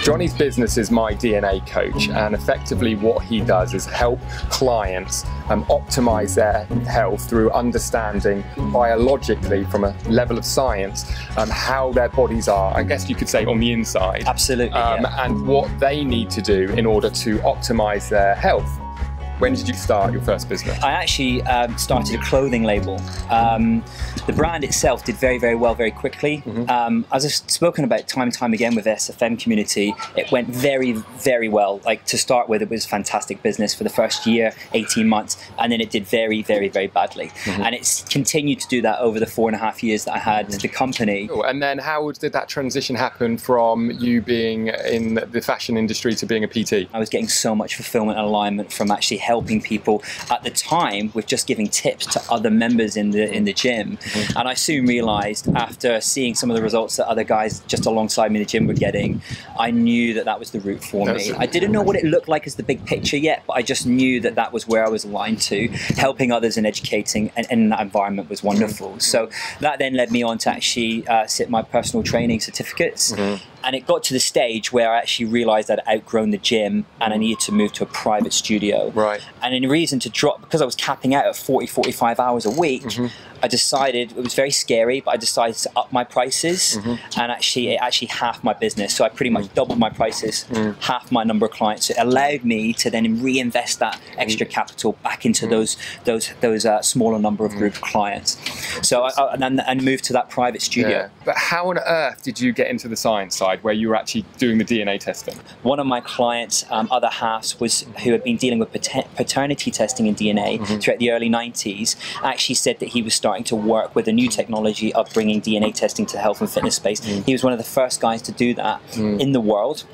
Johnny's business is My DNA Coach, and effectively what he does is help clients optimize their health through understanding biologically, from a level of science, how their bodies are, I guess you could say, on the inside. Absolutely, yeah. And what they need to do in order to optimize their health. When did you start your first business? I actually started a clothing label. The brand itself did very, very well very quickly. As I've spoken about time and time again with the SFM community, it went very, very well. Like, to start with, it was fantastic business for the first year, 18 months, and then it did very, very, very badly. And it's continued to do that over the 4.5 years that I had the company. Cool. And then how did that transition happen from you being in the fashion industry to being a PT? I was getting so much fulfillment and alignment from actually helping people at the time with just giving tips to other members in the gym. And I soon realized, after seeing some of the results that other guys just alongside me in the gym were getting, I knew that that was the route for me. I didn't know what it looked like as the big picture yet, but I just knew that that was where I was aligned to. Helping others and educating in that environment was wonderful. So that then led me on to actually sit my personal training certificates. And it got to the stage where I actually realized I'd outgrown the gym and I needed to move to a private studio. Right. And in reason to drop, because I was capping out at 40-45 hours a week, I decided, it was very scary, but I decided to up my prices, and it actually halved my business. So I pretty much doubled my prices, half my number of clients. So it allowed me to then reinvest that extra capital back into those smaller number of group clients. So I moved to that private studio. Yeah. But how on earth did you get into the science side, where you were actually doing the DNA testing? One of my clients, other halves, who had been dealing with paternity testing in DNA throughout the early 90s, actually said that he was starting to work with a new technology of bringing DNA testing to the health and fitness space. He was one of the first guys to do that in the world.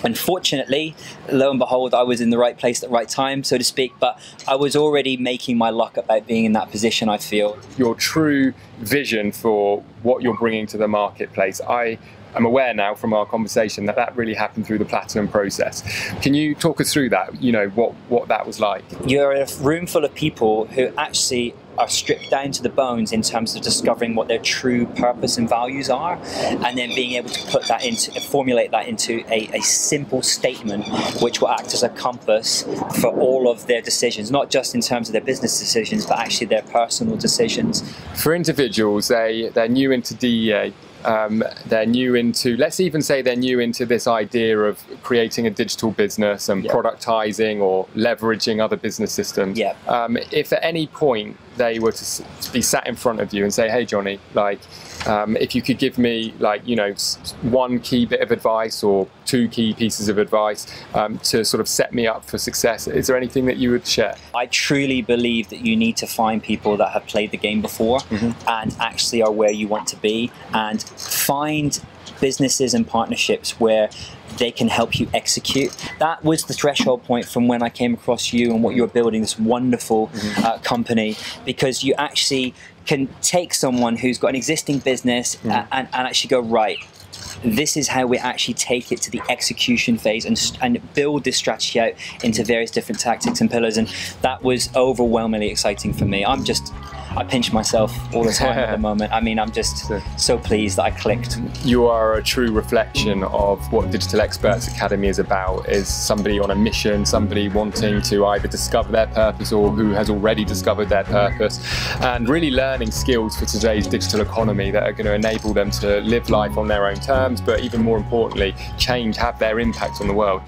Unfortunately, lo and behold, I was in the right place at the right time, so to speak, but I was already making my luck about being in that position, I feel. Your true vision for what you're bringing to the marketplace, I'm aware now from our conversation that really happened through the platinum process. Can you talk us through that, you know, what that was like? You're in a room full of people who actually are stripped down to the bones in terms of discovering what their true purpose and values are, and then being able to formulate that into a simple statement which will act as a compass for all of their decisions, not just in terms of their business decisions, but actually their personal decisions. For individuals, they're new into DEA. They're new into, let's even say they're new into this idea of creating a digital business and productizing or leveraging other business systems. If at any point they were to be sat in front of you and say, hey Johnny, like, if you could give me, like, you know, one key bit of advice or two key pieces of advice to sort of set me up for success, is there anything that you would share? I truly believe that you need to find people that have played the game before and actually are where you want to be, and find businesses and partnerships where they can help you execute. That was the threshold point from when I came across you and what you're building, this wonderful company, because you actually can take someone who's got an existing business and actually go, right, this is how we actually take it to the execution phase and build this strategy out into various different tactics and pillars. And that was overwhelmingly exciting for me. I pinch myself all the time at the moment. I mean, I'm just so pleased that I clicked. You are a true reflection of what Digital Experts Academy is about, is somebody on a mission, somebody wanting to either discover their purpose or who has already discovered their purpose, and really learning skills for today's digital economy that are going to enable them to live life on their own terms, but even more importantly, have their impact on the world.